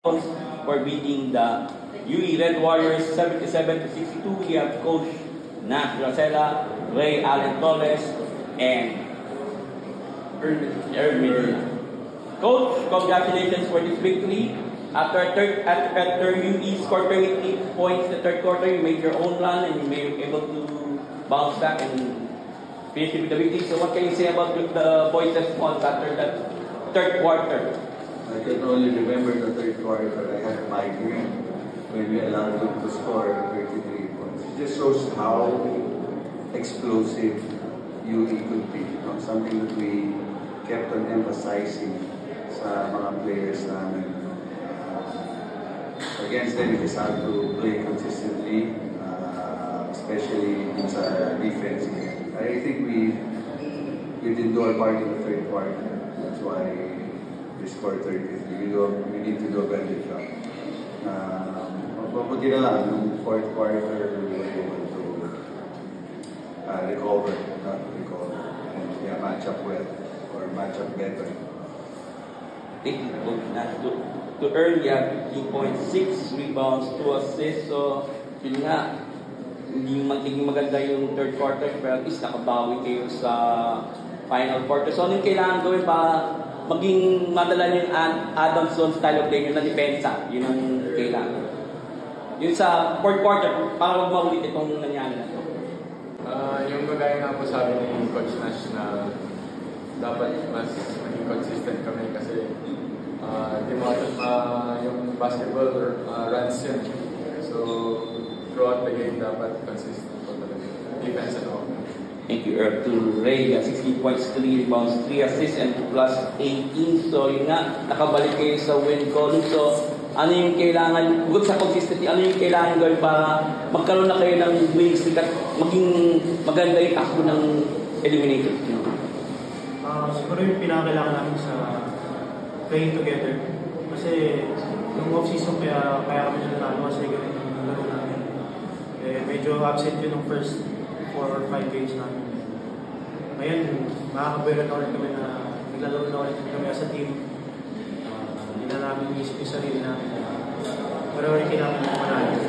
for beating the UE Red Warriors 77-62. We have Coach Nash Rosella, Ray Allen Torres, and Ermin. Coach, congratulations for this victory. After UE scored 23 points in the third quarter, you made your own run and you were able to bounce back and finish with the victory. So what can you say about the boys' response after that third quarter? I can only remember the third quarter. I had a migraine when we allowed them to score 33 points. It just shows how explosive UE could be. Something that we kept on emphasizing sa mga players namin. Against them, we just have to play consistently, especially in sa defense. I think we didn't do our part in the third quarter. That's why we scored 33. We need to do a better job. Mabuti na lang, yung fourth quarter, we were able to recover, and match up well, or match up better. Thank you, Coach Nash. To earn, you have 15.6 rebounds, 2 assists. So, yun nga, hindi maganda yung third quarter, pero at least nakabawi kayo sa final quarter. So, anong kailangan gawin para maging madala yung Adam Zone style of play nyo na depensa? Yun ang kailangan. Yun sa fourth quarter, para huwag maulit itong nangyari na ito. Yung kagaya nga po sabi ni Coach Nash na dapat mas maging consistent kami kasi yung basketball runs yun. So, throughout the game, dapat consistent po talaga. Defense and offense. Thank you, Earl. To Ray, 16 points, 3 rebounds, 3 assists, and plus 18. So, yun nga, nakabalik kayo sa win column. So, ano yung kailangan, bukod sa consistency, ano yung kailangan gawin para magkaroon na kayo ng winning streak at maging maganda yung takbo ng eliminated? Siguro yung pinakakailangan namin sa playing together. Kasi yung off-season kaya kami nanalo kasi ganun yung laro namin. Medyo absent yun ng first 4 or 5 games namin. Ngayon, makakabuelan na ulit kami na naglalaro na ulit kami as a team. Hindi na namin iisip yung sarili namin. Pero rin kailangan namin manalo.